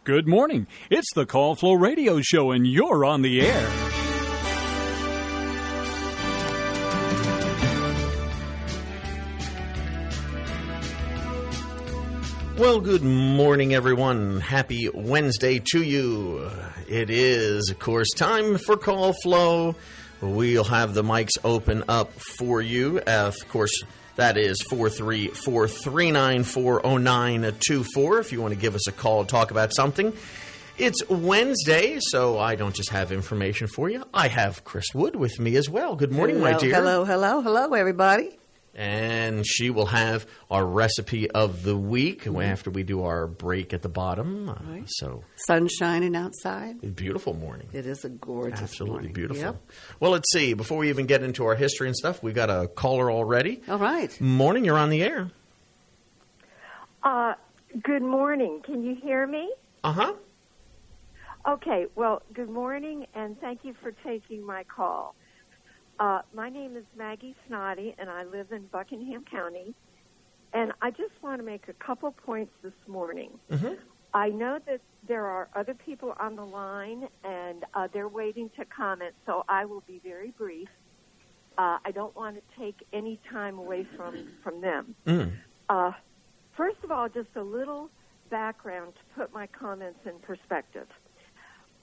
Good morning. It's the Call Flow Radio Show, and you're on the air. Well, good morning, everyone. Happy Wednesday to you. It is, of course, time for Call Flow. We'll have the mics open up for you. Of course, that is 434-394-0924 if you want to give us a call and talk about something. It's Wednesday, so I don't just have information for you. I have Chris Wood with me as well. Good morning, my dear. Hello, everybody. And she will have our recipe of the week after we do our break at the bottom. Right. So sun shining outside. Beautiful morning. It is a gorgeous Absolutely morning. Beautiful. Yep. Well, let's see. Before we even get into our history and stuff, we got a caller already. All right. Morning, you're on the air. Good morning. Can you hear me? Uh-huh. Okay. Well, good morning, and thank you for taking my call. My name is Maggie Snoddy, and I live in Buckingham County. And I just want to make a couple points this morning. Mm-hmm. I know that there are other people on the line, and they're waiting to comment, so I will be very brief. I don't want to take any time away from them. Mm. First of all, just a little background to put my comments in perspective.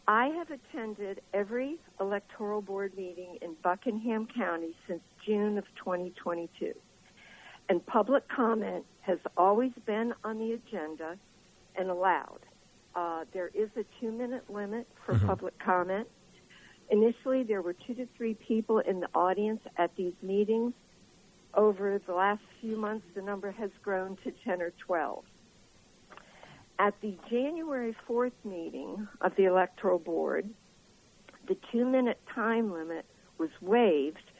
I have attended every electoral board meeting in Buckingham County since June of 2022. And public comment has always been on the agenda and allowed. There is a 2-minute limit for public comment. Initially, there were 2 to 3 people in the audience at these meetings. Over the last few months, the number has grown to 10 or 12. At the January 4th meeting of the Electoral Board, the 2-minute time limit was waived,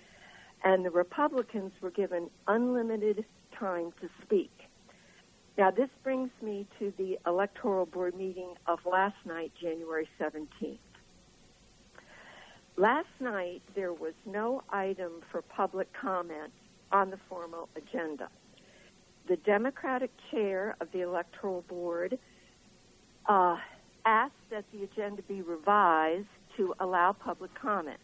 and the Republicans were given unlimited time to speak. Now, this brings me to the Electoral Board meeting of last night, January 17th. Last night, there was no item for public comment on the formal agenda. The Democratic chair of the Electoral Board asked that the agenda be revised to allow public comment.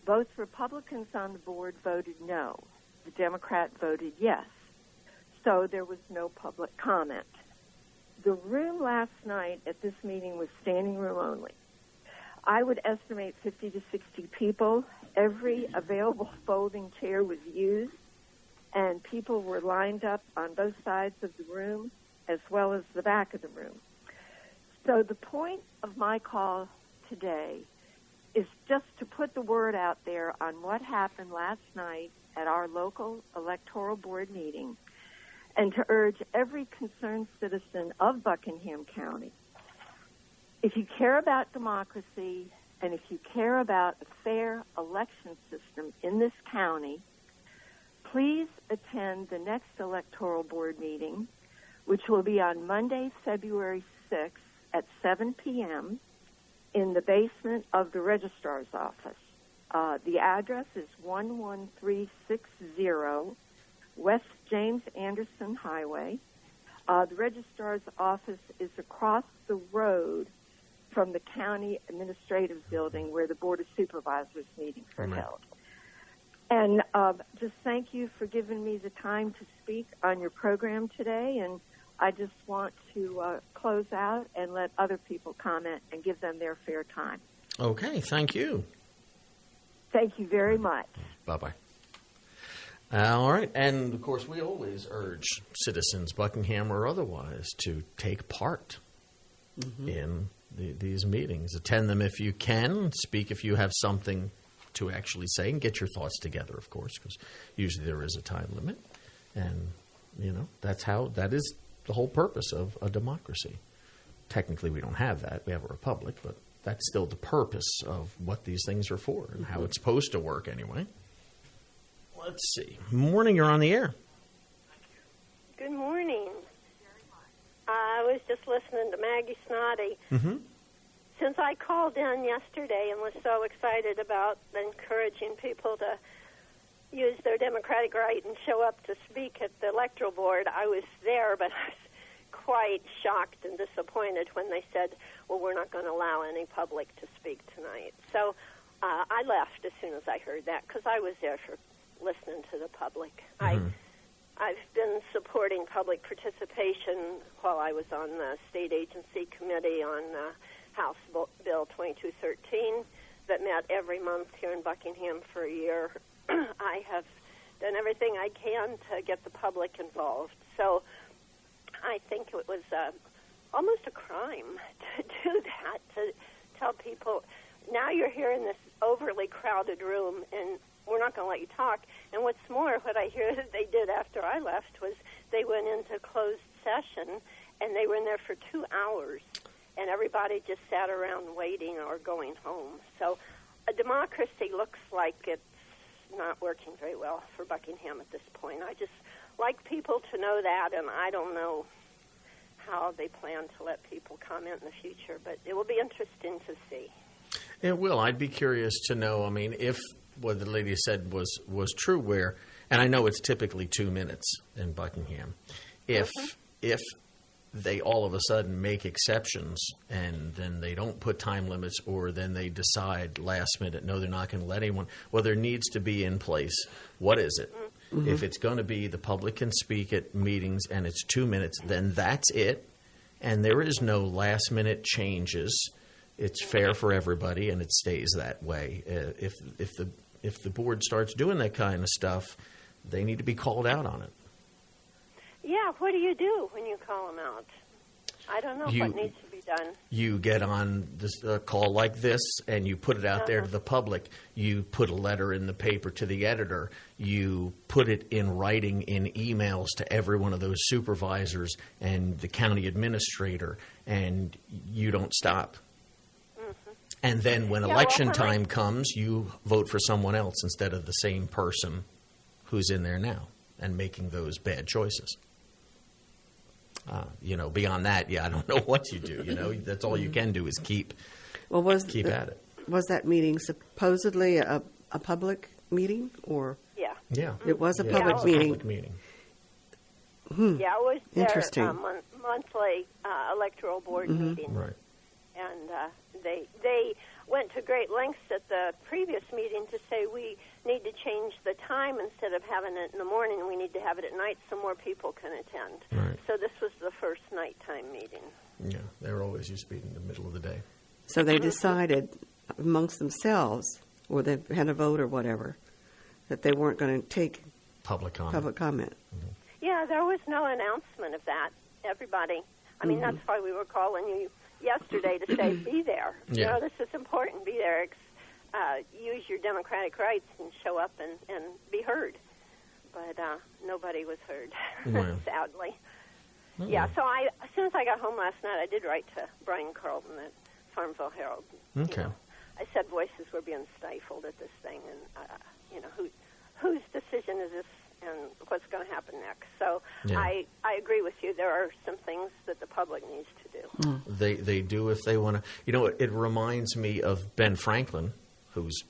Both Republicans on the board voted no. The Democrat voted yes. So there was no public comment. The room last night at this meeting was standing room only. I would estimate 50 to 60 people. Every available folding chair was used, and people were lined up on both sides of the room as well as the back of the room. So the point of my call today is just to put the word out there on what happened last night at our local electoral board meeting and to urge every concerned citizen of Buckingham County, if you care about democracy and if you care about a fair election system in this county, please attend the next electoral board meeting, which will be on Monday, February 6th at 7 p.m. in the basement of the registrar's office. The address is 11360 West James Anderson Highway. The registrar's office is across the road from the county administrative building where the Board of Supervisors meetings are held. And just thank you for giving me the time to speak on your program today. And I just want to close out and let other people comment and give them their fair time. Okay, thank you. Thank you very much. Bye-bye. All right. And, of course, we always urge citizens, Buckingham or otherwise, to take part in these meetings. Attend them if you can. Speak if you have something to actually say, and get your thoughts together, of course, because usually there is a time limit. And, you know, that is the whole purpose of a democracy. Technically, we don't have that. We have a republic, but that's still the purpose of what these things are for and how it's supposed to work anyway. Let's see. Morning, you're on the air. Good morning. I was just listening to Maggie Snoddy. Mm-hmm. Since I called in yesterday and was so excited about encouraging people to use their democratic right and show up to speak at the electoral board, I was there, but I was quite shocked and disappointed when they said, well, we're not going to allow any public to speak tonight. So I left as soon as I heard that because I was there for listening to the public. I've been supporting public participation while I was on the State Agency Committee on House Bill 2213 that met every month here in Buckingham for a year. I have done everything I can to get the public involved. So I think it was almost a crime to do that, to tell people, now you're here in this overly crowded room and we're not going to let you talk. And what's more, what I hear that they did after I left was they went into closed session and they were in there for 2 hours and everybody just sat around waiting or going home. So a democracy looks like it's not working very well for Buckingham at this point. I just like people to know that, and I don't know how they plan to let people comment in the future, but it will be interesting to see. It will. I'd be curious to know, I mean, if what the lady said was true, where, and I know it's typically 2 minutes in Buckingham, if they all of a sudden make exceptions and then they don't put time limits, or then they decide last minute, no, they're not going to let anyone, well, there needs to be in place, what is it? If it's going to be the public can speak at meetings and it's 2 minutes, then that's it, and there is no last minute changes. It's fair for everybody, and it stays that way. If the board starts doing that kind of stuff, they need to be called out on it. Yeah, what do you do when you call them out? I don't know what needs to be done. You get on a call like this, and you put it out there to the public. You put a letter in the paper to the editor. You put it in writing in emails to every one of those supervisors and the county administrator, and you don't stop. And then when election time comes, you vote for someone else instead of the same person who's in there now and making those bad choices. Beyond that, I don't know what you do. That's all you can do is keep at it. Was that meeting supposedly a public meeting, or? Yeah. It was a public meeting. Public meeting. Yeah, it was their Interesting. monthly electoral board meeting. Right. And they went to great lengths at the previous meeting to say we need to change the time. Instead of having it in the morning, we need to have it at night so more people can attend. Right. So this was the first nighttime meeting. Yeah, they were always used to be in the middle of the day. So they decided amongst themselves, or they had a vote or whatever, that they weren't going to take Public comment. public comment. Yeah, there was no announcement of that. Everybody, I mean, that's why we were calling you yesterday to say, be there. Yeah. This is important. Be there. Use your democratic rights and show up and be heard. But nobody was heard, Wow. sadly. Oh. Yeah, so as soon as I got home last night, I did write to Brian Carlton at Farmville Herald. Okay. I said voices were being stifled at this thing, and, whose decision is this and what's going to happen next? So Yeah. I agree with you. There are some things that the public needs to do. They do if they want to. It reminds me of Ben Franklin, whose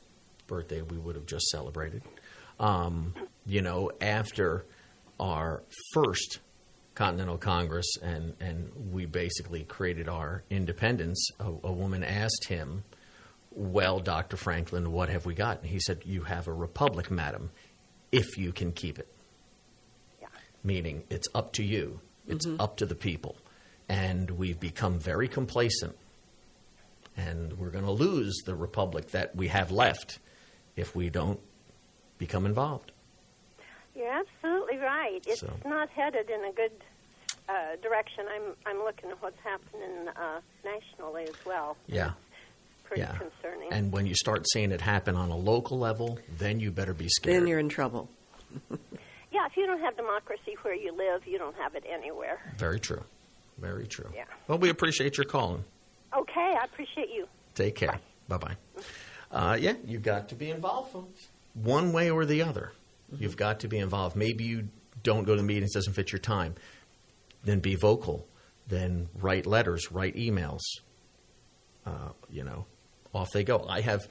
birthday we would have just celebrated. After our first Continental Congress and we basically created our independence, a woman asked him, well, Dr. Franklin, what have we got? And he said, you have a republic, madam, if you can keep it. Yeah. Meaning it's up to you. It's up to the people. And we've become very complacent. And we're going to lose the republic that we have left if we don't become involved. You're absolutely right. It's So. not headed in a good direction. I'm looking at what's happening nationally as well. Yeah. Pretty concerning. And when you start seeing it happen on a local level, then you better be scared. Then you're in trouble. Yeah, if you don't have democracy where you live, you don't have it anywhere. Very true. Very true. Yeah. Well, we appreciate your calling. Okay, I appreciate you. Take care. Bye-bye. You've got to be involved, folks. One way or the other. You've got to be involved. Maybe you don't go to the meetings, doesn't fit your time. Then be vocal. Then write letters, write emails. Off they go. I have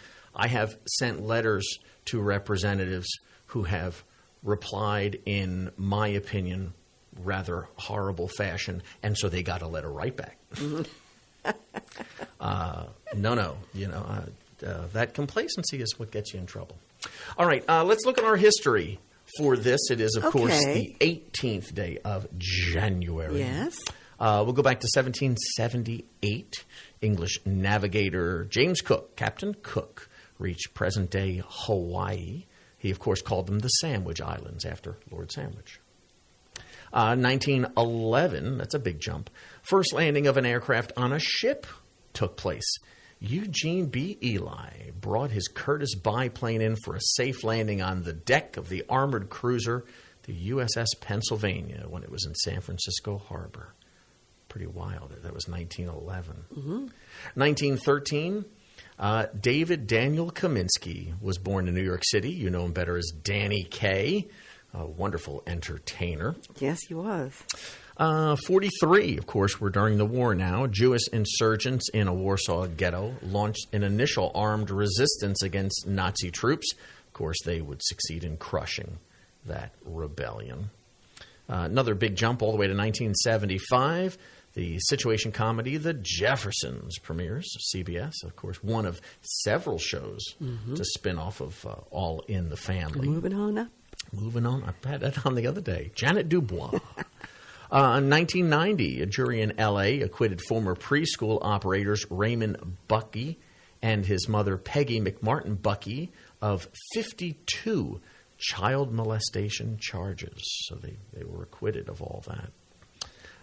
sent letters to representatives who have replied, in my opinion, rather horrible fashion, and so they got a letter right back. No, that complacency is what gets you in trouble. All right, let's look at our history for this. It is, of course, the 18th day of January. Yes. We'll go back to 1778. English navigator James Cook, Captain Cook, reached present-day Hawaii. He, of course, called them the Sandwich Islands after Lord Sandwich. 1911, that's a big jump. First landing of an aircraft on a ship took place. Eugene B. Ely brought his Curtiss biplane in for a safe landing on the deck of the armored cruiser, the USS Pennsylvania, when it was in San Francisco Harbor. Pretty wild. That was 1911. 1913, David Daniel Kaminsky was born in New York City. You know him better as Danny Kaye, a wonderful entertainer. Yes, he was. 43, of course, we're during the war now. Jewish insurgents in a Warsaw ghetto launched an initial armed resistance against Nazi troops. Of course, they would succeed in crushing that rebellion. Another big jump all the way to 1975. The situation comedy The Jeffersons premieres, CBS, of course, one of several shows to spin off of All in the Family. Moving on up. Moving on. I had that on the other day. Janet Dubois. In 1990, a jury in L.A. acquitted former preschool operators Raymond Buckey and his mother Peggy McMartin Buckey of 52 child molestation charges. So they were acquitted of all that.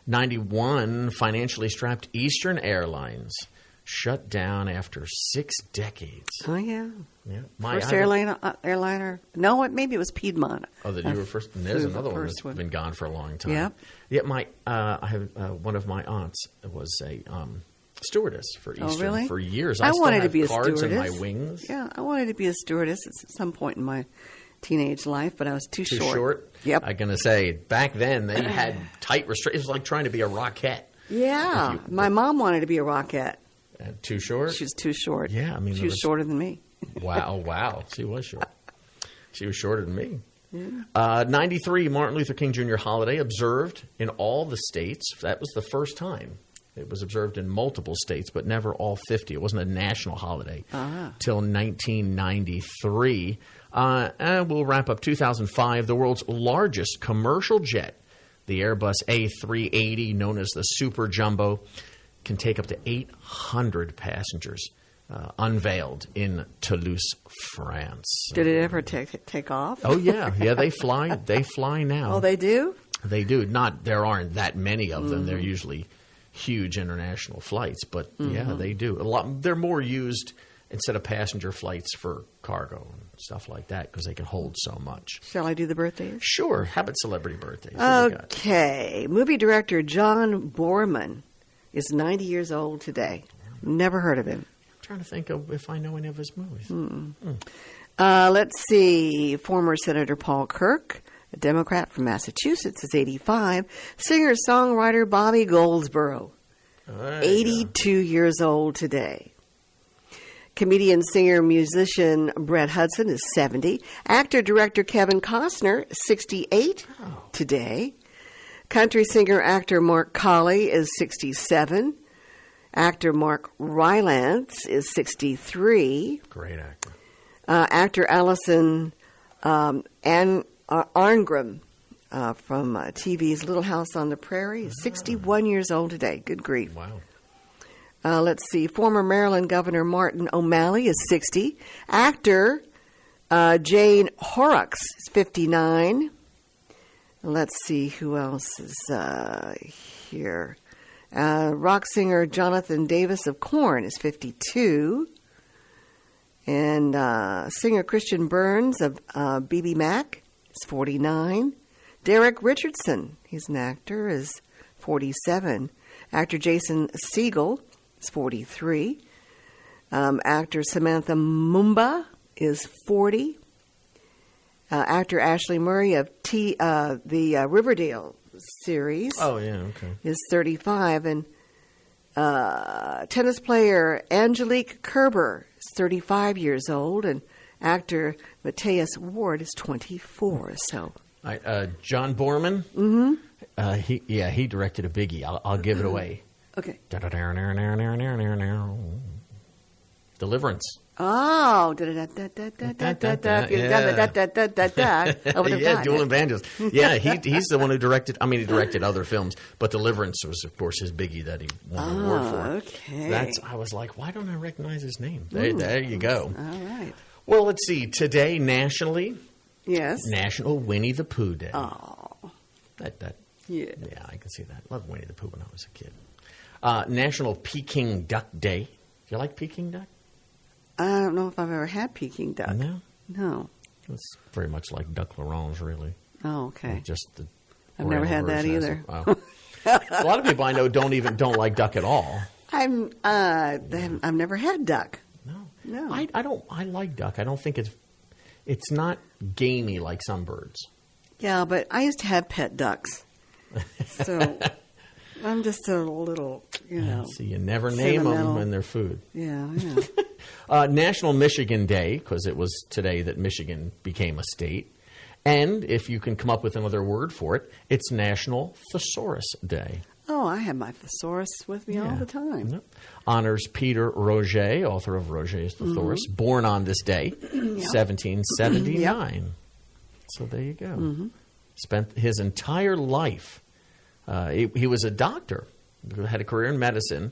91, financially strapped Eastern Airlines shut down after 6 decades. Oh, yeah. Yeah. First airliner. No, maybe it was Piedmont. Oh, that you were first. And there's another one that's been gone for a long time. Yep. Yeah. I have one of my aunts was a stewardess for Eastern. Oh, really? For years. I still wanted have to be a cards stewardess. in my wings. Yeah, I wanted to be a stewardess at some point in my teenage life, but I was too Too short. short? Yep. I'm going to say, back then, they had tight restrictions. It was like trying to be a Rockette. Yeah. My mom wanted to be a Rockette. Too short? She was too short. Yeah, I mean, she was shorter than me. Wow. She was short. She was shorter than me. Yeah. 93, Martin Luther King Jr. holiday observed in all the states. That was the first time. It was observed in multiple states, but never all 50. It wasn't a national holiday till 1993. And we'll wrap up 2005. The world's largest commercial jet, the Airbus A380, known as the Super Jumbo, can take up to 800 passengers. Unveiled in Toulouse, France. Did it ever take off? Oh yeah, they fly. They fly now. Oh, they do? They do. There aren't that many of them. They're usually huge international flights, but yeah, they do. They're more used instead of passenger flights for cargo and stuff like that because they can hold so much. Shall I do the birthdays? Sure. How about celebrity birthdays? Okay. Movie director John Boorman is 90 years old today. Never heard of him. I'm trying to think of if I know any of his movies. Let's see. Former Senator Paul Kirk, a Democrat from Massachusetts, is 85. Singer-songwriter Bobby Goldsboro, 82 years old today. Comedian, singer, musician Brett Hudson is 70. Actor-director Kevin Costner, 68 today. Country singer, actor Mark Colley is 67. Actor Mark Rylance is 63. Great actor. Actor Allison Arngrim from TV's Little House on the Prairie is 61 years old today. Good grief. Wow. Let's see. Former Maryland Governor Martin O'Malley is 60. Actor Jane Horrocks is 59. Let's see who else is here. Rock singer Jonathan Davis of Korn is 52. And singer Christian Burns of B.B. Mac is 49. Derek Richardson, he's an actor, is 47. Actor Jason Segel is 43. Actor Samantha Mumba is 40. Actor Ashley Murray of the Riverdale series is 35. And tennis player Angelique Kerber is 35 years old. And actor Matthias Ward is 24. So, John Boorman. Mm-hmm. He directed a biggie. I'll give it away. Okay. Deliverance. Oh, Yeah, Dual Evangelist. Yeah, he's the one who directed. I mean, he directed other films, but Deliverance was, of course, his biggie that he won an award for. Okay. I was like, why don't I recognize his name? There you go. All right. Well, let's see. Today, nationally, Yes. National Winnie the Pooh Day. Oh, That yeah. yeah, I can see that. Loved Winnie the Pooh when I was a kid. National Peking Duck Day. Do you like Peking duck? I don't know if I've ever had Peking duck. No. No. It's very much like duck l'orange, really. Oh, okay. Just the I've never had that version either. has it. Wow. A lot of people I know don't like duck at all. I've never had duck. No. No. I like duck. I don't think it's not gamey like some birds. Yeah, but I used to have pet ducks. So I'm just a little, So you never name them sentimental. when they're food. Yeah. National Michigan Day, because it was today that Michigan became a state. And if you can come up with another word for it, it's National Thesaurus Day. Oh, I have my thesaurus with me all Yeah. the time. Yep. Honors Peter Roget, author of Roget's Thesaurus, born on this day, 1779. So there you go. Spent his entire life. He was a doctor, had a career in medicine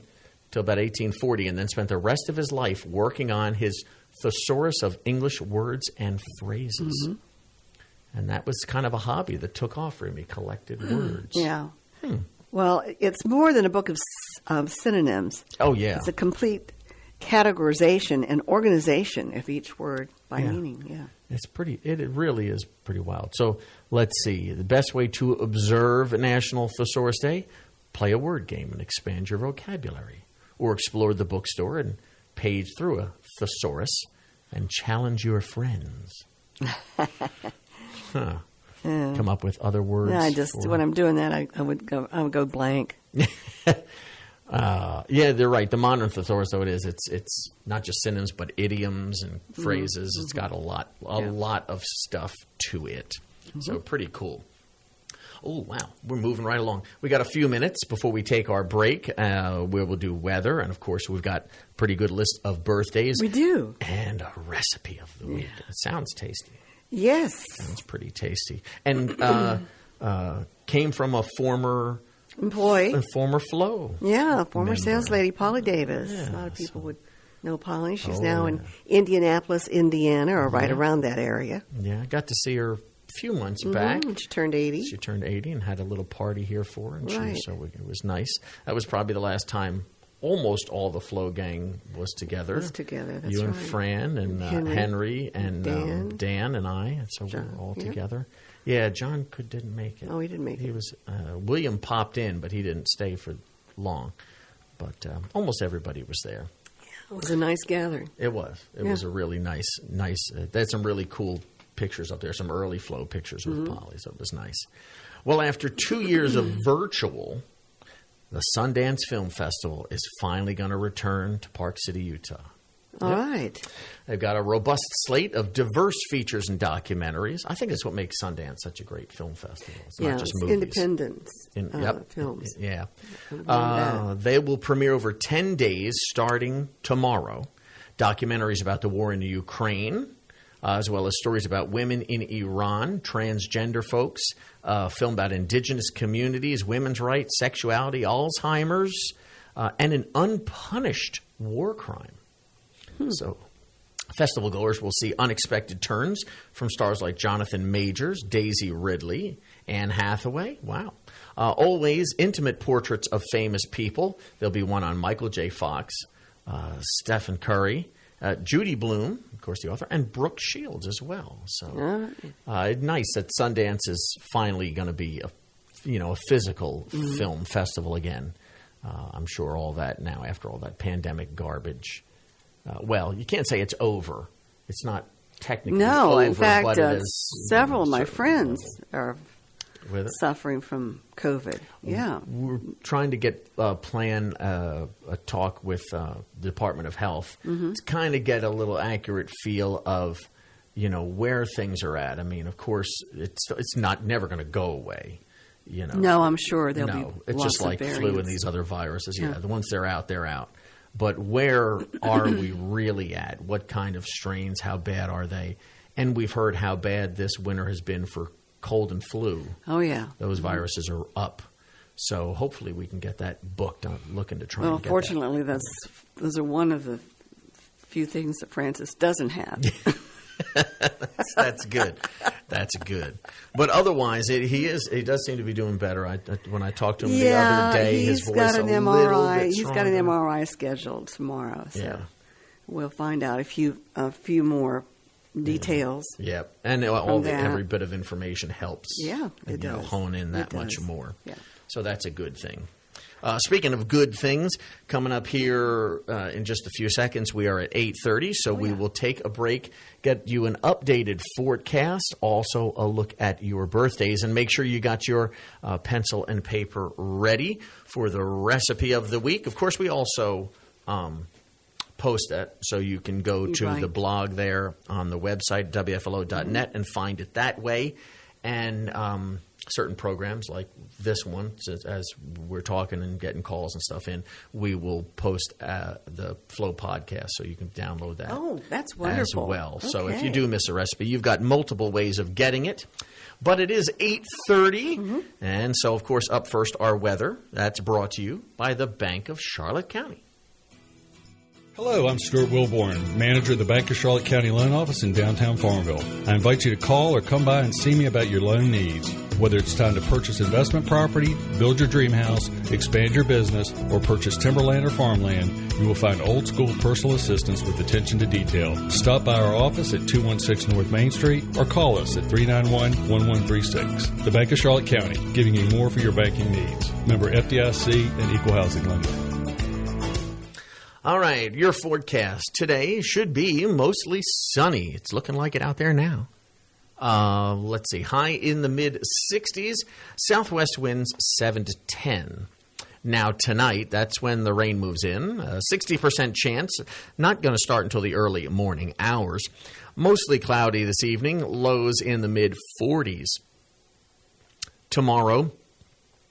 till about 1840, and then spent the rest of his life working on his thesaurus of English words and phrases. And that was kind of a hobby that took off for him. He collected words. Yeah. Well, it's more than a book of synonyms. Oh, yeah. It's a complete categorization and organization of each word by meaning. Yeah. It really is pretty wild. So let's see. The best way to observe National Thesaurus Day, play a word game and expand your vocabulary. Or explore the bookstore and page through a thesaurus and challenge your friends. Come up with other words. Yeah, when I'm doing that, I would go blank. Yeah, they're right. The modern thesaurus, though, it's not just synonyms, but idioms and phrases. It's got a lot of stuff to it. So pretty cool. Oh, wow. We're moving right along. We got a few minutes before we take our break, where we'll do weather. And, of course, we've got a pretty good list of birthdays. We do. And a recipe of the week. It sounds tasty. Yes. Sounds pretty tasty. And came from a former Employee. A former Flo. Yeah, former member. sales lady, Polly Davis. Yeah, a lot of people would know Polly. She's Oh, now in yeah. Indianapolis, Indiana, or right around that area. Yeah, I got to see her a few months back. She turned 80. She turned 80 and had a little party here for her. And Right. so it was nice. That was probably the last time almost all the Flo gang was together. That's right. You and Fran and Henry and Dan and I. And so John, we were all yeah. together. Yeah, John didn't make it. Oh, he didn't make He it. was William popped in, but he didn't stay for long. But almost everybody was there. It was a nice gathering. It was. It was a really nice. They had some really cool pictures up there, some early Flo pictures with Polly, so it was nice. Well, after 2 years of virtual, the Sundance Film Festival is finally going to return to Park City, Utah. All right. They've got a robust slate of diverse features and documentaries. I think that's what makes Sundance such a great film festival. It's not just movies. independent Yep. films. Yeah. that. They will premiere over 10 days starting tomorrow. Documentaries about the war in the Ukraine, as well as stories about women in Iran, transgender folks, film about indigenous communities, women's rights, sexuality, Alzheimer's, and an unpunished war crime. So festival goers will see unexpected turns from stars like Jonathan Majors, Daisy Ridley, Anne Hathaway. Wow. Always intimate portraits of famous people. There'll be one on Michael J. Fox, Stephen Curry, Judy Blume, of course, the author, and Brooke Shields as well. So nice that Sundance is finally going to be a physical film festival again. I'm sure all that now, after all that pandemic garbage. Well, you can't say it's over. It's not technically No, over, in fact, but it is, several of my certainly friends over. are With it. suffering from COVID. Yeah. We're trying to plan a talk with the Department of Health to kind of get a little accurate feel of, where things are at. I mean, of course, it's never going to go away. No, I'm sure there'll be it's lots just like of flu and variants. these other viruses. Yeah, the ones they're out, they're out. But where are we really at? What kind of strains? How bad are they? And we've heard how bad this winter has been for cold and flu. Oh, yeah. Those viruses are up. So hopefully we can get that booked. I'm looking to try Well, and get fortunately, those are one of the few things that Francis doesn't have. That's good. That's good. But otherwise, he does seem to be doing better. When I talked to him the other day, his voice got an a MRI. little bit He's got an stronger. MRI scheduled tomorrow, so Yeah. we'll find out a few more details. Yep, and every bit of information helps. Yeah, it does. Hone in that It much does. more. Yeah. So that's a good thing. Speaking of good things, coming up here in just a few seconds, we are at 8:30, so we will take a break, get you an updated forecast, also a look at your birthdays, and make sure you got your pencil and paper ready for the recipe of the week. Of course, we also post that, so you can go to Right. the blog there on the website, WFLO.net, and find it that way. And certain programs like this one, as we're talking and getting calls and stuff in, we will post the Flow podcast, so you can download that. Oh, that's wonderful. As well. So if you Okay. do miss a recipe, you've got multiple ways of getting it. But it is 8:30, and so, of course, up first, our weather. That's brought to you by the Bank of Charlotte County. Hello, I'm Stuart Wilborn, manager of the Bank of Charlotte County Loan Office in downtown Farmville. I invite you to call or come by and see me about your loan needs. Whether it's time to purchase investment property, build your dream house, expand your business, or purchase timberland or farmland, you will find old school personal assistance with attention to detail. Stop by our office at 216 North Main Street or call us at 391-1136. The Bank of Charlotte County, giving you more for your banking needs. Member FDIC and Equal Housing Lender. All right, your forecast today should be mostly sunny. It's looking like it out there now. Let's see, high in the mid-60s, southwest winds 7 to 10. Now tonight, that's when the rain moves in. 60% chance, not going to start until the early morning hours. Mostly cloudy this evening, lows in the mid-40s. Tomorrow,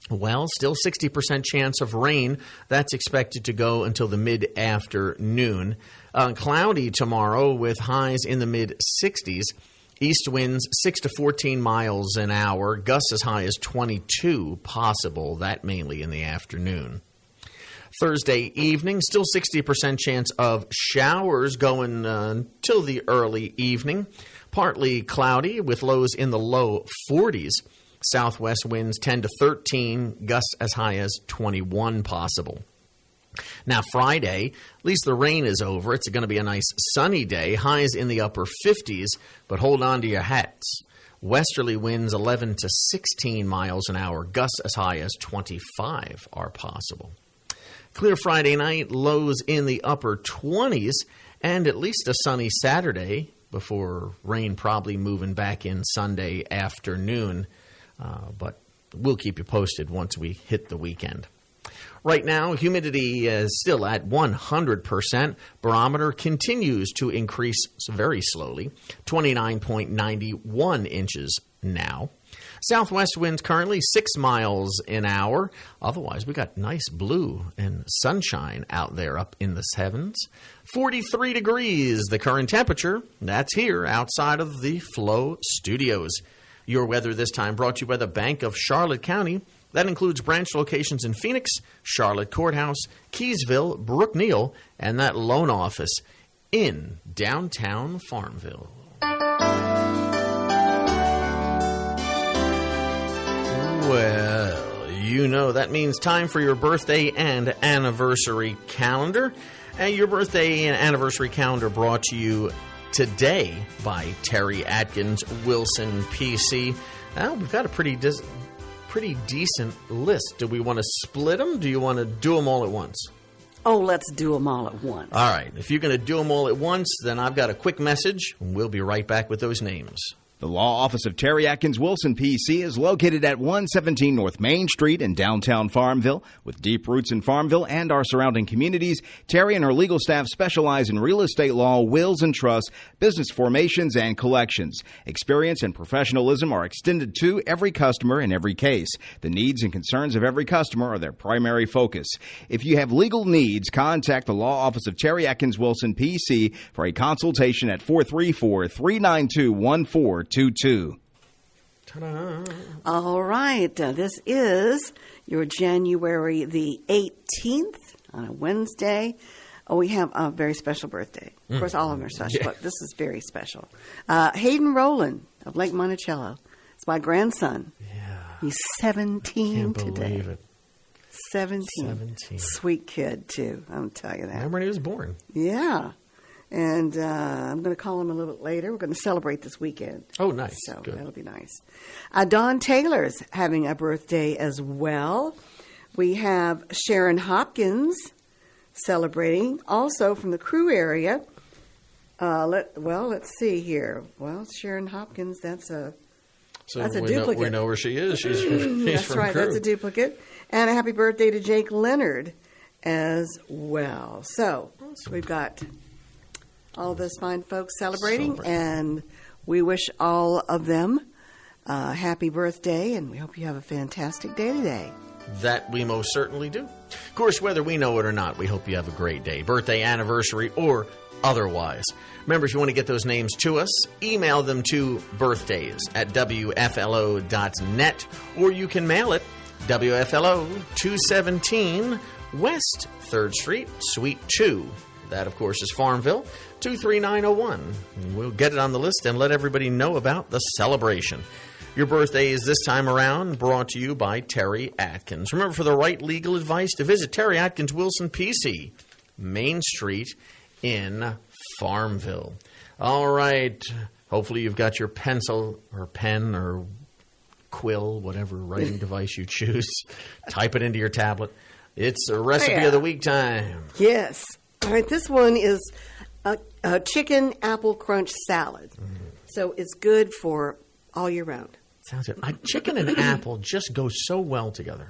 well, still 60% chance of rain. That's expected to go until the mid-afternoon. Cloudy tomorrow with highs in the mid-60s. East winds 6 to 14 miles an hour. Gusts as high as 22 possible. That mainly in the afternoon. Thursday evening, still 60% chance of showers going until the early evening. Partly cloudy with lows in the low 40s. Southwest winds 10 to 13, gusts as high as 21 possible. Now, Friday, at least the rain is over. It's going to be a nice sunny day, highs in the upper 50s, but hold on to your hats. Westerly winds 11 to 16 miles an hour, gusts as high as 25 are possible. Clear Friday night, lows in the upper 20s, and at least a sunny Saturday before rain probably moving back in Sunday afternoon. But we'll keep you posted once we hit the weekend. Right now, humidity is still at 100%. Barometer continues to increase very slowly, 29.91 inches now. Southwest winds currently 6 miles an hour. Otherwise, we got nice blue and sunshine out there up in the heavens. 43 degrees, the current temperature. That's here outside of the Flow Studios. Your weather this time brought to you by the Bank of Charlotte County. That includes branch locations in Phoenix, Charlotte Courthouse, Keysville, Brook Neal, and that loan office in downtown Farmville. Well, you know that means time for your birthday and anniversary calendar. And your birthday and anniversary calendar brought to you today by Terry Atkins, Wilson PC. Well, we've got a pretty decent list. Do we want to split them? Do you want to do them all at once? Oh, let's do them all at once. All right. If you're going to do them all at once, then I've got a quick message, and we'll be right back with those names. The law office of Terry Atkins Wilson, PC, is located at 117 North Main Street in downtown Farmville. With deep roots in Farmville and our surrounding communities, Terry and her legal staff specialize in real estate law, wills and trusts, business formations, and collections. Experience and professionalism are extended to every customer in every case. The needs and concerns of every customer are their primary focus. If you have legal needs, contact the law office of Terry Atkins Wilson, PC, for a consultation at 434-392-1422. Ta-da. All right. This is your January the 18th on a Wednesday. Oh, we have a very special birthday. Of course, all of them are special, but this is very special. Hayden Rowland of Lake Monticello. It's my grandson. Yeah. He's 17 Can't today. believe it. 17. Sweet kid, too. I'm telling you that. Remember when he was born? Yeah. And I'm going to call him a little bit later. We're going to celebrate this weekend. Oh, nice. So Good. that'll be nice. Don Taylor's having a birthday as well. We have Sharon Hopkins celebrating, also from the Crew area. Let's see here. Well, Sharon Hopkins, that's a duplicate. We know where she is. She's That's from right. Crew. That's a duplicate. And a happy birthday to Jake Leonard as well. So we've got all those fine folks celebrating, and we wish all of them happy birthday, and we hope you have a fantastic day today. That we most certainly do. Of course, whether we know it or not, we hope you have a great day, birthday, anniversary, or otherwise. Remember, if you want to get those names to us, email them to birthdays@wflo.net, or you can mail it, WFLO 217 West 3rd Street, Suite 2. That, of course, is Farmville 23901. We'll get it on the list and let everybody know about the celebration. Your birthday is this time around brought to you by Terry Atkins. Remember, for the right legal advice, to visit Terry Atkins Wilson, PC, Main Street in Farmville. All right. Hopefully you've got your pencil or pen or quill, whatever writing device you choose. Type it into your tablet. It's a recipe of the week time. Yes. All right, this one is a chicken apple crunch salad. So it's good for all year round. Sounds good. Chicken and apple just go so well together.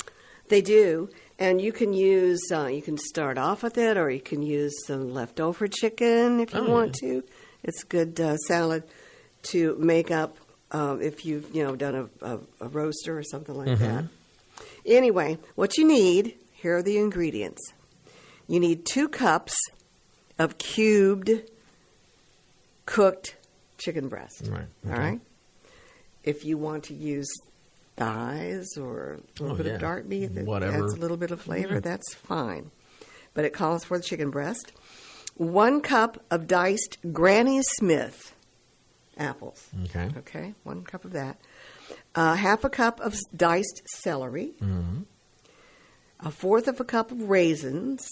They do. And you can use, you can start off with it, or you can use some leftover chicken if you want to. It's a good salad to make up if you've, done a roaster or something like that. Anyway, what you need, here are the ingredients. You need 2 cups of cubed cooked chicken breast. Right. Okay. All right? If you want to use thighs or a little bit of dark meat that adds a little bit of flavor, that's fine. But it calls for the chicken breast. 1 cup of diced Granny Smith apples. Okay, 1 cup of that. Half a cup of diced celery. 1/4 of a cup of raisins.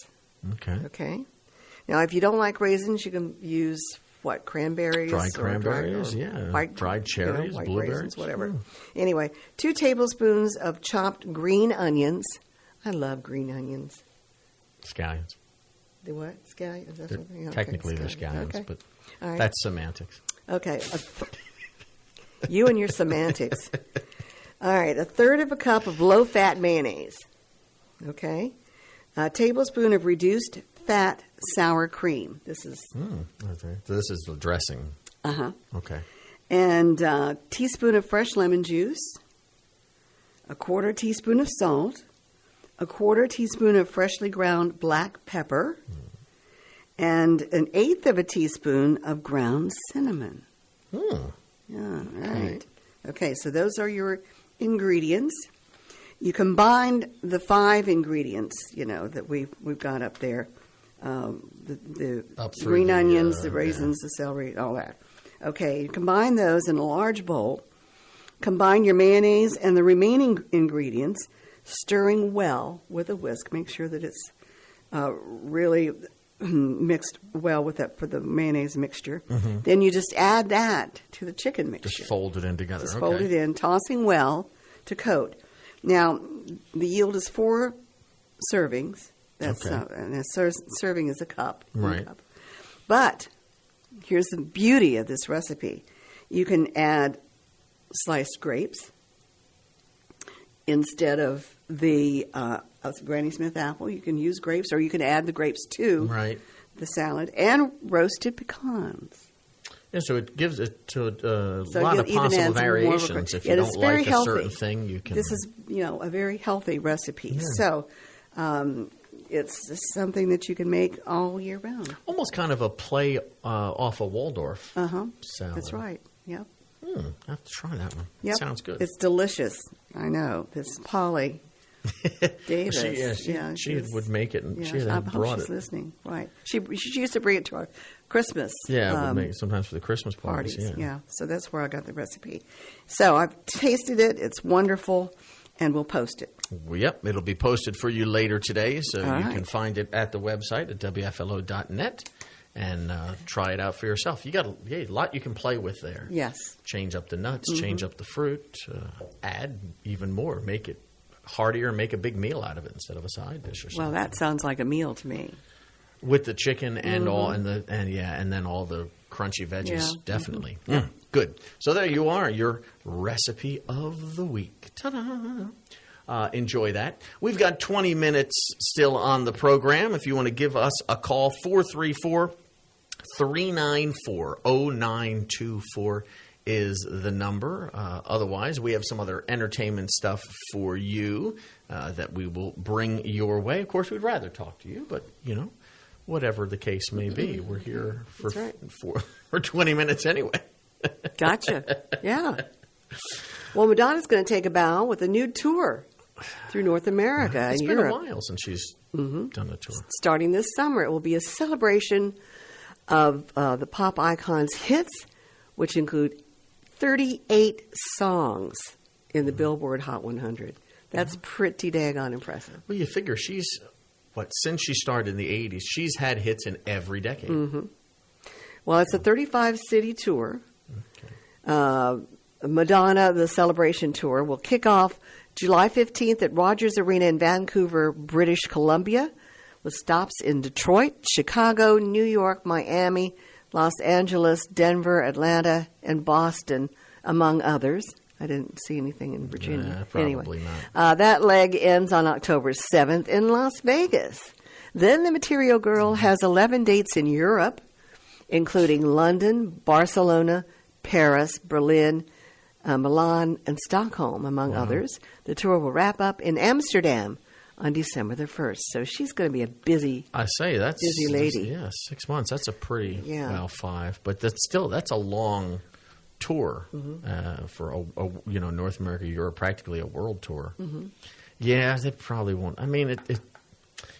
Okay. Now, if you don't like raisins, you can use cranberries? Dried cranberries, dried cherries, white blueberries, raisins, whatever. Anyway, 2 tablespoons of chopped green onions. I love green onions. Scallions. The what? Scallions? Technically, they're scallions, but right. That's semantics. Okay. You and your semantics. All right. 1/3 of a cup of low-fat mayonnaise. Okay. A tablespoon of reduced fat sour cream. This is So this is the dressing. Okay. And a teaspoon of fresh lemon juice, 1/4 teaspoon of salt, 1/4 teaspoon of freshly ground black pepper, and 1/8 of a teaspoon of ground cinnamon. All right. Okay, so those are your ingredients. You combine the 5 ingredients, that we've got up there. The green onions, the raisins, the celery, all that. Okay, you combine those in a large bowl. Combine your mayonnaise and the remaining ingredients, stirring well with a whisk. Make sure that it's really mixed well with that for the mayonnaise mixture. Then you just add that to the chicken mixture. Just fold it in together. Just fold it in, tossing well to coat. Now, the yield is 4 servings. That's and a serving is a cup. Right. Cup. But here's the beauty of this recipe. You can add sliced grapes instead of the Granny Smith apple. You can use grapes, or you can add the grapes to Right. the salad, and roasted pecans. Yeah, so it gives it to a So lot you of even possible add some more variations. If you it's don't very like a healthy. certain thing, you can. This is, a very healthy recipe. So it's just something that you can make all year round. almost kind of a play off of Waldorf Uh-huh. salad. That's right. Yep. I have to try that one. Yep. Sounds good. It's delicious. I know. This Polly Davis. She would make it, and Yeah, she I had hope brought she's it. listening. Right. She used to bring it to our Christmas. Yeah, would make it sometimes for the Christmas parties. Yeah. So that's where I got the recipe. So I've tasted it. It's wonderful, and we'll post it. Well, yep, it'll be posted for you later today, so All you right. can find it at the website at wflo.net and try it out for yourself. You got a lot you can play with there. Yes. Change up the nuts, change up the fruit, add even more, make it heartier, make a big meal out of it instead of a side dish or something. Well, that sounds like a meal to me. With the chicken and all, and then all the crunchy veggies, Yeah. definitely. Good. So there you are, your recipe of the week. Ta-da! Enjoy that. We've got 20 minutes still on the program. If you want to give us a call, 434-394-0924 is the number. Otherwise, we have some other entertainment stuff for you that we will bring your way. Of course, we'd rather talk to you, but, whatever the case may be, we're here for, That's right. for 20 minutes anyway. Gotcha. Yeah. Well, Madonna's going to take a bow with a new tour through North America It's and been Europe. a while since she's done a tour. Starting this summer, it will be a celebration of the pop icon's hits, which include 38 songs in the Billboard Hot 100. That's pretty daggone impressive. Well, you figure since she started in the 80s, she's had hits in every decade. Well, it's a 35-city tour. Madonna, the Celebration Tour, will kick off July 15th at Rogers Arena in Vancouver, British Columbia, with stops in Detroit, Chicago, New York, Miami, Los Angeles, Denver, Atlanta, and Boston, among others. I didn't see anything in Virginia. Probably anyway, not. that leg ends on October 7th in Las Vegas. Then the Material Girl has 11 dates in Europe, including London, Barcelona, Paris, Berlin, Milan, and Stockholm, among others. The tour will wrap up in Amsterdam on December the 1st. So she's going to be a busy busy lady. 6 months. That's a pretty, Yeah. 5. But that's a long tour for North America, Europe, practically a world tour. Yeah, they probably won't. I mean, it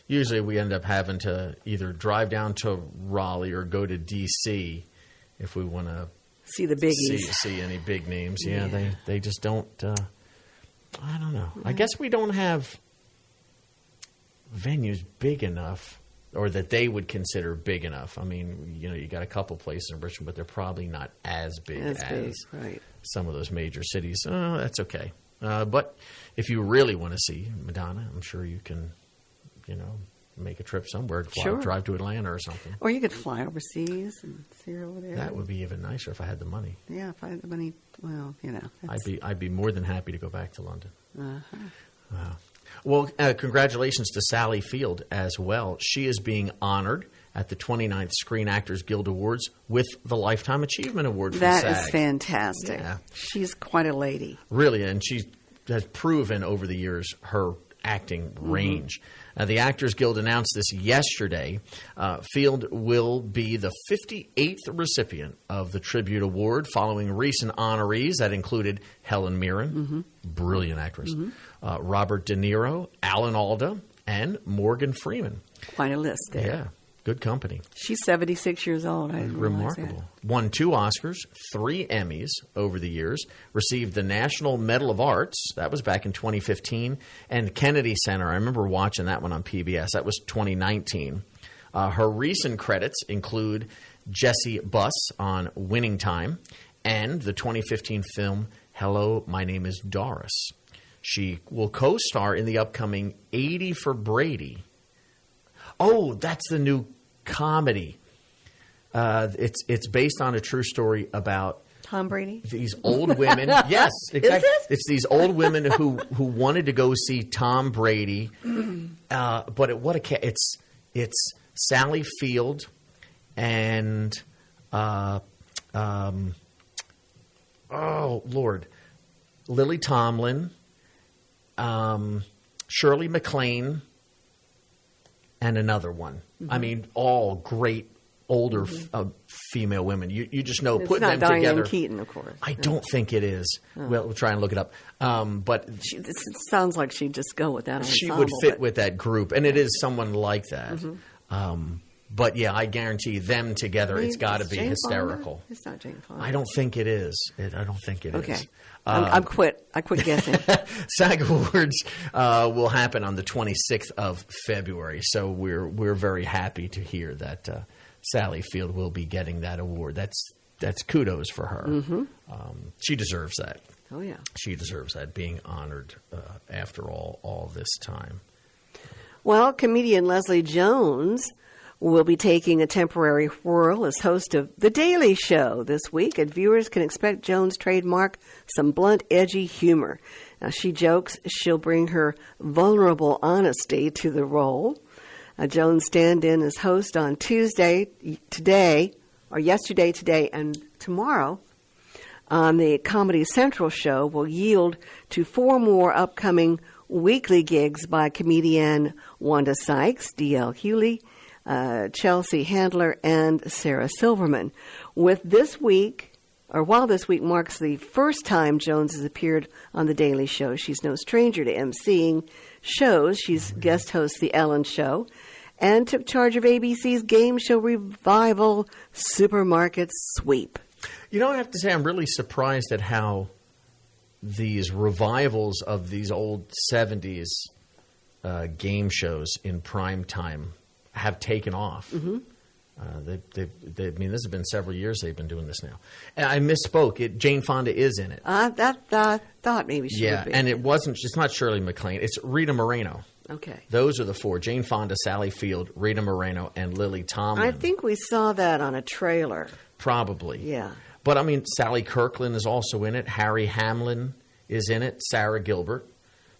usually we end up having to either drive down to Raleigh or go to D.C. if we want to See the biggies. see any big names. Yeah, they just don't. I don't know. I guess we don't have venues big enough, or that they would consider big enough. I mean, you got a couple places in Richmond, but they're probably not as big as right. some of those major cities. That's okay. But if you really want to see Madonna, I'm sure you can, make a trip somewhere, drive to Atlanta or something. Or you could fly overseas and see her over there. That would be even nicer if I had the money. Yeah, if I had the money, well, I'd be more than happy to go back to London. Uh-huh. Wow. Well, congratulations to Sally Field as well. She is being honored at the 29th Screen Actors Guild Awards with the Lifetime Achievement Award from That SAG. is fantastic. Yeah. She's quite a lady. Really, and she has proven over the years her acting range. The Actors Guild announced this yesterday. Field will be the 58th recipient of the Tribute Award following recent honorees that included Helen Mirren, brilliant actress, Robert De Niro, Alan Alda, and Morgan Freeman. Quite a list there. Yeah, good company. She's 76 years old. I didn't realize Remarkable. Won 2 Oscars, 3 Emmys over the years, received the National Medal of Arts. That was back in 2015. And Kennedy Center, I remember watching that one on PBS. That was 2019. Her recent credits include Jessie Buss on Winning Time and the 2015 film Hello, My Name is Doris. She will co-star in the upcoming 80 for Brady. Oh, that's the new comedy. It's based on a true story about Tom Brady? These old women. Yes, exactly. It's these old women who wanted to go see Tom Brady. It's Sally Field and Lily Tomlin, Shirley MacLaine, and another one. I mean, all great older female women. You just know, putting them together. It's not Diane Keaton, of course. I don't think it is. Well, we'll try and look it up. But it sounds like she'd just go with that ensemble. She would fit with that group, and it is someone like that. But yeah, I guarantee them together, it's got to be Jane hysterical. Fonda? It's not Jane Fonda. I don't think it is. I don't think it is. Okay. I quit guessing. SAG Awards will happen on the 26th of February, so we're very happy to hear that Sally Field will be getting that award. That's kudos for her. She deserves that. Oh yeah, she deserves that, being honored after all this time. Well, comedian Leslie Jones will be taking a temporary whirl as host of The Daily Show this week, and viewers can expect Jones' trademark some blunt, edgy humor. Now, she jokes she'll bring her vulnerable honesty to the role. Jones stand in as host on yesterday, today, and tomorrow on the Comedy Central show will yield to 4 more upcoming weekly gigs by comedian Wanda Sykes, D.L. Hewley, Chelsea Handler, and Sarah Silverman. While this week marks the first time Jones has appeared on The Daily Show, she's no stranger to emceeing shows. She's guest host The Ellen Show and took charge of ABC's game show revival, Supermarket Sweep. You know, I have to say, I'm really surprised at how these revivals of these old 70s game shows in prime time have taken off. I mean, this has been several years they've been doing this now. And I misspoke. Jane Fonda is in it. Thought maybe she would be. And it's not Shirley MacLaine. It's Rita Moreno. Okay. Those are the 4. Jane Fonda, Sally Field, Rita Moreno, and Lily Tomlin. I think we saw that on a trailer. Probably. Yeah. But, I mean, Sally Kirkland is also in it. Harry Hamlin is in it. Sarah Gilbert.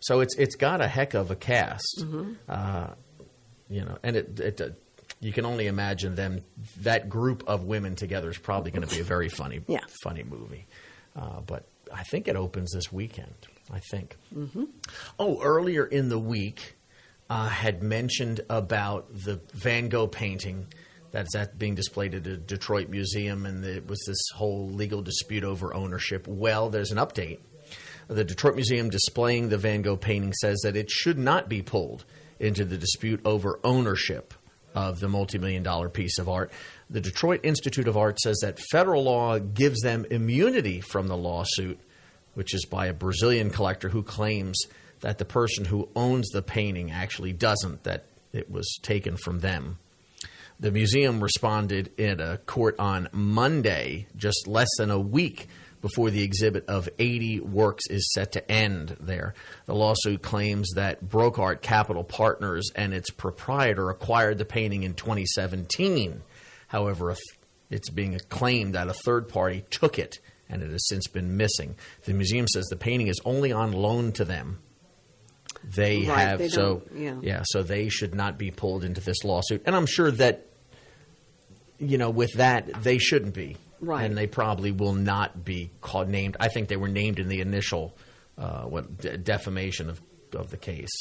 So it's got a heck of a cast. And you can only imagine that group of women together is probably going to be a very funny movie. But I think it opens this weekend, I think. Oh, earlier in the week, had mentioned about the Van Gogh painting that's being displayed at the Detroit Museum, and it was this whole legal dispute over ownership. Well, there's an update. The Detroit Museum displaying the Van Gogh painting says that it should not be pulled into the dispute over ownership of the multi-million-dollar piece of art. The Detroit Institute of Art says that federal law gives them immunity from the lawsuit, which is by a Brazilian collector who claims that the person who owns the painting actually doesn't, that it was taken from them. The museum responded in a court on Monday, just less than a week before the exhibit of 80 works is set to end there. The lawsuit claims that Brocart Capital Partners and its proprietor acquired the painting in 2017. However, it's being claimed that a third party took it, and it has since been missing. The museum says the painting is only on loan to them. So they should not be pulled into this lawsuit. And I'm sure that, with that, they shouldn't be. Right. And they probably will not be named. I think they were named in the initial defamation of the case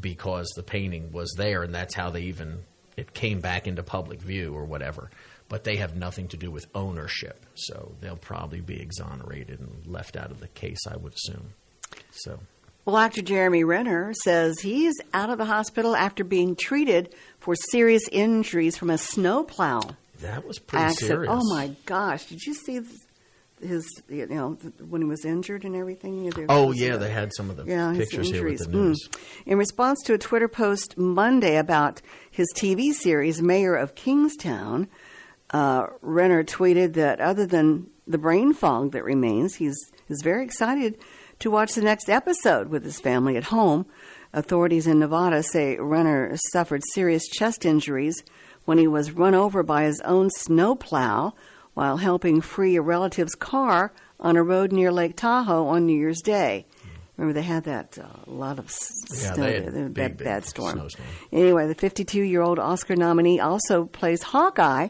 because the painting was there, and that's how it came back into public view or whatever. But they have nothing to do with ownership, so they'll probably be exonerated and left out of the case, I would assume. So. Well, actor Jeremy Renner says he is out of the hospital after being treated for serious injuries from a snowplow. That was pretty serious. Oh my gosh! Did you see his? When he was injured and everything. They had some of the pictures here with the news. In response to a Twitter post Monday about his TV series Mayor of Kingstown, Renner tweeted that other than the brain fog that remains, he's very excited to watch the next episode with his family at home. Authorities in Nevada say Renner suffered serious chest injuries when he was run over by his own snowplow while helping free a relative's car on a road near Lake Tahoe on New Year's Day. Remember, they had that a lot of snow there, bad storm. Snowstorm. Anyway, the 52-year-old Oscar nominee also plays Hawkeye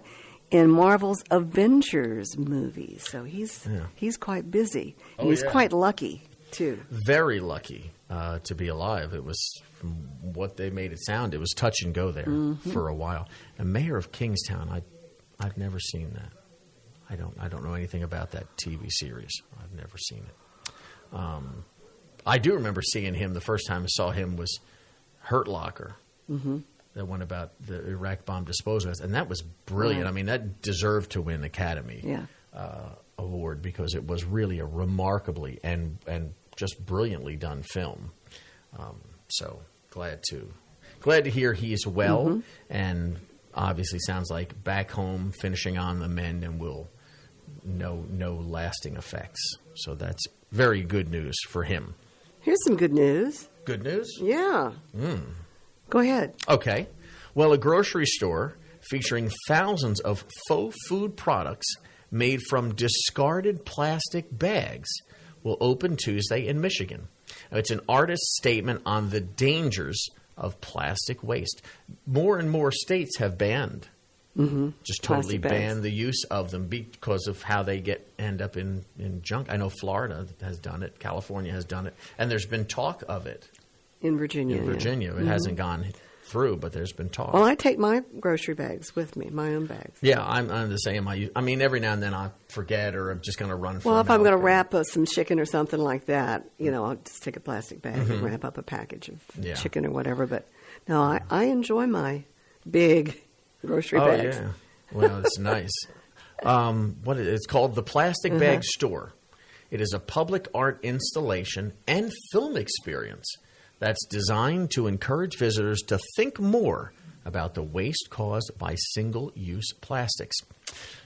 in Marvel's Avengers movie. So he's quite busy. And he's quite lucky, too. Very lucky to be alive. It was, from what they made it sound, it was touch and go there for a while. And Mayor of Kingstown, I've never seen that. I don't know anything about that TV series. I've never seen it. I do remember seeing him. The first time I saw him was Hurt Locker. That one about the Iraq bomb disposal, and that was brilliant. Right. I mean, that deserved to win Academy Award because it was really a remarkably and just brilliantly done film. So glad to hear he's well, and obviously sounds like back home, finishing on the mend, and will no lasting effects. So that's very good news for him. Here's some good news. Good news? Yeah. Go ahead. Okay. Well, a grocery store featuring thousands of faux food products made from discarded plastic bags will open Tuesday in Michigan. Now, it's an artist's statement on the dangers of plastic waste. More and more states have banned, just totally banned the use of them because of how they end up in junk. I know Florida has done it. California has done it. And there's bin talk of it. In Virginia. It hasn't gone through, but there's been talk. Well, I take my grocery bags with me, my own bags. Yeah, I'm the same. I mean, every now and then I forget, or I'm just going to run for Well, if I'm going to wrap some chicken or something like that, I'll just take a plastic bag and wrap up a package of chicken or whatever. But no, I enjoy my big grocery bags. Oh, yeah. Well, it's nice. It's called the Plastic Bag Store. It is a public art installation and film experience that's designed to encourage visitors to think more about the waste caused by single-use plastics.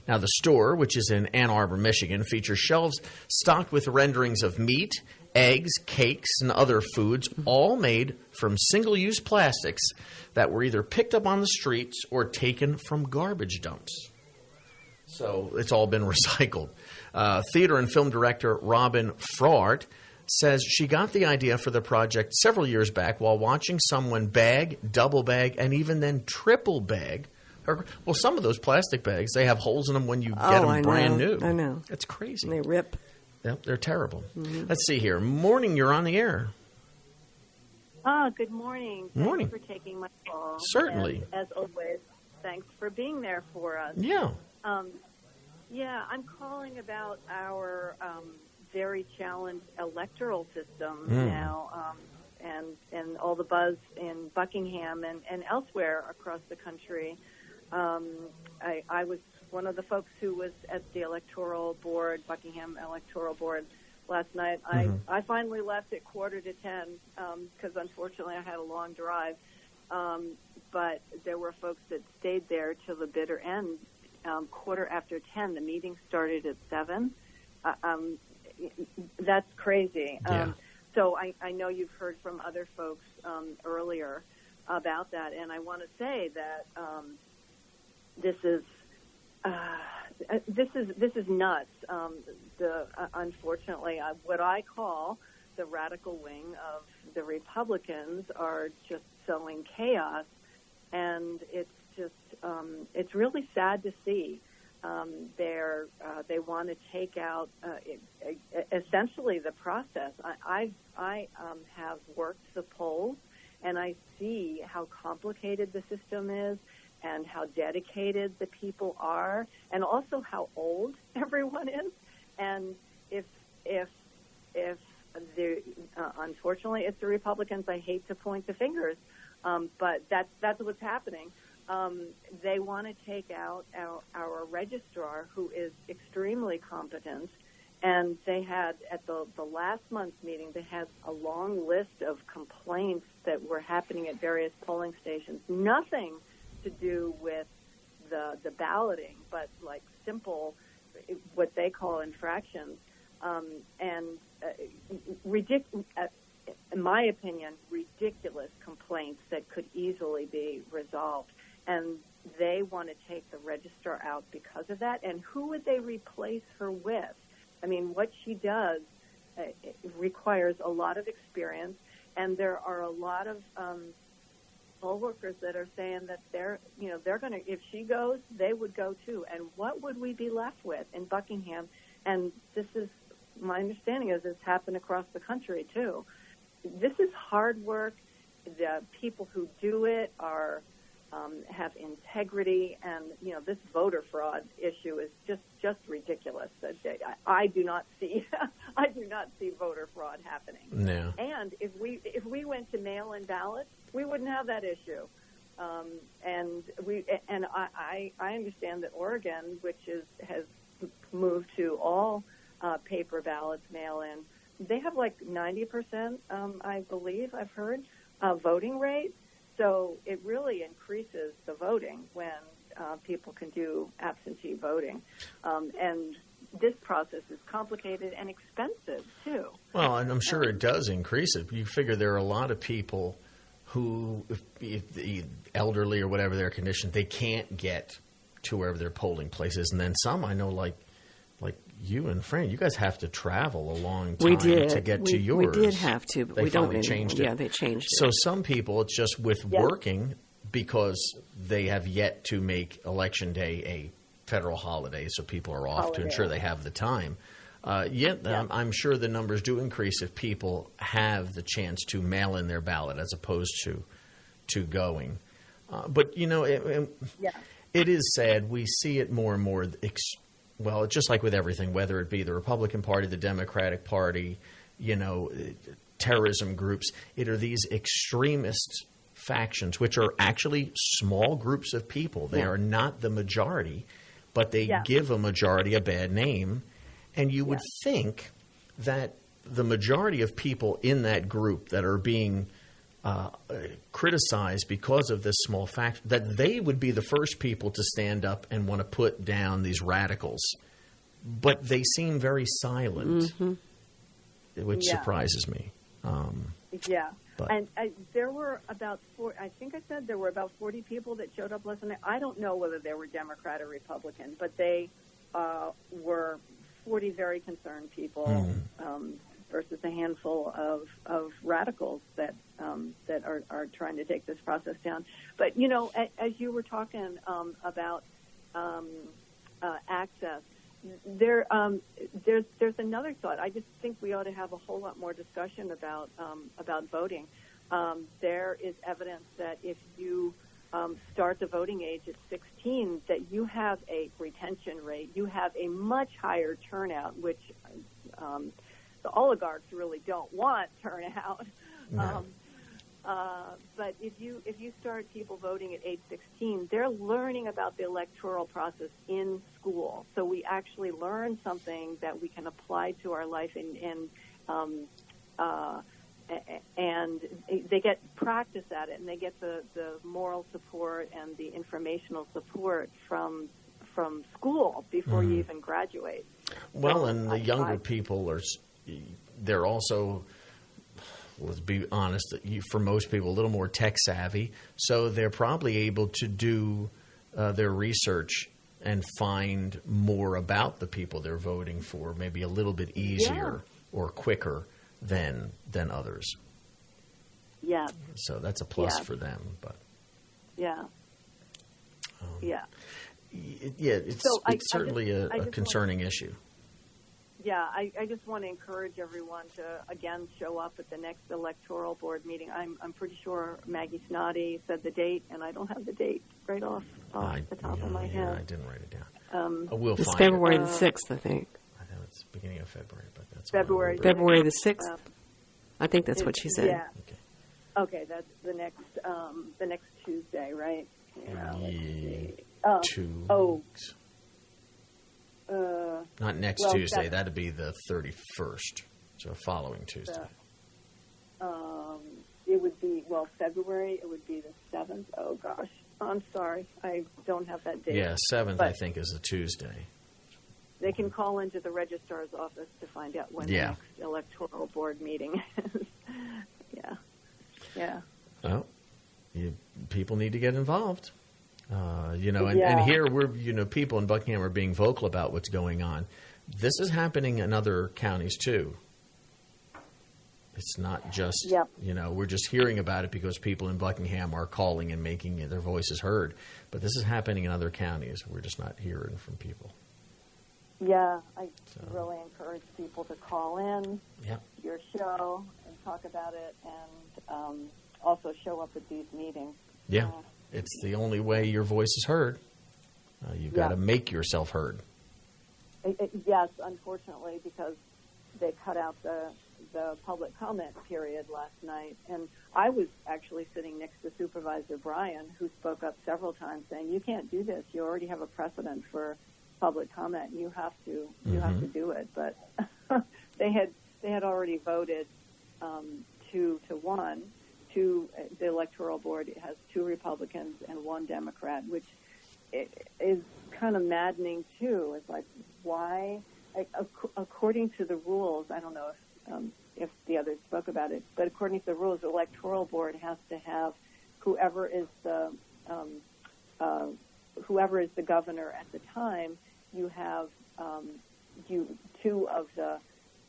Now, the store, which is in Ann Arbor, Michigan, features shelves stocked with renderings of meat, eggs, cakes, and other foods, all made from single-use plastics that were either picked up on the streets or taken from garbage dumps. So it's all been recycled. Theater and film director Robin Fraught says she got the idea for the project several years back while watching someone bag, double bag, and even then triple bag. Well, some of those plastic bags, they have holes in them when you get them brand new. I know. That's crazy. And they rip. Yep, they're terrible. Let's see here. Morning, you're on the air. Good morning. Morning. Thanks for taking my call. Certainly. And as always, thanks for being there for us. Yeah. I'm calling about our very challenged electoral system now, and all the buzz in Buckingham and elsewhere across the country. I was one of the folks who was at the electoral board, Buckingham Electoral Board, last night. I finally left at 9:45 because unfortunately I had a long drive. But there were folks that stayed there till the bitter end. 10:15, the meeting started at 7. That's crazy. Yeah. So I know you've heard from other folks earlier about that, and I want to say that this is nuts. Unfortunately, what I call the radical wing of the Republicans are just sowing chaos, and it's just it's really sad to see. They want to take out essentially the process. I have worked the polls, and I see how complicated the system is, and how dedicated the people are, and also how old everyone is. And if the unfortunately it's the Republicans. I hate to point the fingers, but that's what's happening. They want to take out our registrar, who is extremely competent, and they had, at the last month's meeting, they had a long list of complaints that were happening at various polling stations. Nothing to do with the balloting, but like simple, what they call infractions, in my opinion, ridiculous complaints that could easily be resolved. and they want to take the registrar out because of that. And who would they replace her with? I mean, what she does it requires a lot of experience, and there are a lot of poll workers that are saying that they're going to, if she goes, they would go too. And what would we be left with in Buckingham? And this is, my understanding is it's happened across the country too. This is hard work. The people who do it are have integrity, and this voter fraud issue is just ridiculous. I do not see voter fraud happening. No. And if we went to mail-in ballots, we wouldn't have that issue. And I understand that Oregon, which has moved to all paper ballots, mail-in, they have like 90%, I believe I've heard, voting rate. So it really increases the voting when people can do absentee voting. And this process is complicated and expensive, too. Well, and I'm sure it does increase it. You figure there are a lot of people who, if the elderly or whatever their condition, they can't get to wherever their polling place is. And then some, I know, like you and Fran, you guys have to travel a long time to get to yours. We did have to, but we don't finally changed it. Yeah, they changed it. So some people, it's just with working because they have yet to make Election Day a federal holiday, so people are off to ensure they have the time. I'm sure the numbers do increase if people have the chance to mail in their ballot as opposed to going. But, it is sad. We see it more and more. Well, it's just like with everything, whether it be the Republican Party, the Democratic Party, terrorism groups. It are these extremist factions, which are actually small groups of people. They are not the majority, but they give a majority a bad name. And you would think that the majority of people in that group that are being criticized because of this small faction, that they would be the first people to stand up and want to put down these radicals. But they seem very silent, which surprises me. But. And there were about I think I said there were about 40 people that showed up last night. I don't know whether they were Democrat or Republican, but they were 40 very concerned people versus a handful of radicals that are trying to take this process down. But, as you were talking about access, there's another thought. I just think we ought to have a whole lot more discussion about voting. There is evidence that if you start the voting age at 16, that you have a retention rate. You have a much higher turnout, which the oligarchs really don't want turnout. No. But if you start people voting at age 16, they're learning about the electoral process in school. So we actually learn something that we can apply to our life, and they get practice at it, and they get the moral support and the informational support from school before you even graduate. Well, and the younger people they're also, let's be honest, for most people, a little more tech savvy. So they're probably able to do their research and find more about the people they're voting for, maybe a little bit easier or quicker than others. Yeah. So that's a plus for them. But it's certainly a concerning issue. Yeah, I just want to encourage everyone to, again, show up at the next electoral board meeting. I'm pretty sure Maggie Snoddy said the date, and I don't have the date right off the top of my head. I didn't write it down. We'll it's find February it. the 6th, I think. I know it's the beginning of February, but that's February the 6th. I think that's what she said. Yeah. Okay, that's the next Tuesday, right? Yeah. Let's see. 2 weeks. Not next Tuesday. That'd be the 31st, so following Tuesday. It would be, February, it would be the 7th. Oh, gosh. I'm sorry. I don't have that date. Yeah, 7th, I think, is the Tuesday. They can call into the registrar's office to find out when the next electoral board meeting is. Yeah. Well, people need to get involved. And here we're, people in Buckingham are being vocal about what's going on. This is happening in other counties too. It's not just, we're just hearing about it because people in Buckingham are calling and making their voices heard. But this is happening in other counties. We're just not hearing from people. Yeah, I really encourage people to call in to your show and talk about it, and also show up at these meetings. Yeah, it's the only way your voice is heard. You've got to make yourself heard. Yes, unfortunately, because they cut out the public comment period last night. And I was actually sitting next to Supervisor Bryan, who spoke up several times saying, you can't do this. You already have a precedent for public comment. You have to do it. But they had already voted 2-1. The Electoral Board has 2 Republicans and 1 Democrat, which is kind of maddening too. It's like, why? According to the rules, I don't know if the others spoke about it, but according to the rules, the Electoral Board has to have whoever is the governor at the time. You have 2 of the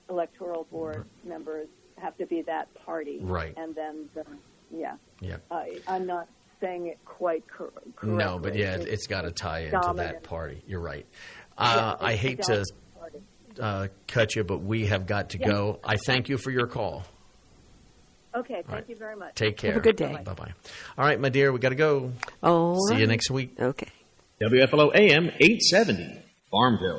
Electoral Board members have to be that party, right? And then I'm not saying it quite correctly. No, but it's got to tie into that party. You're right. I hate to cut you, but we have got to go. I thank you for your call. Okay, thank you very much. Take care. Have a good day. Bye-bye. All right, my dear, we got to go. See you next week. Okay. WFLO AM 870, Farmville.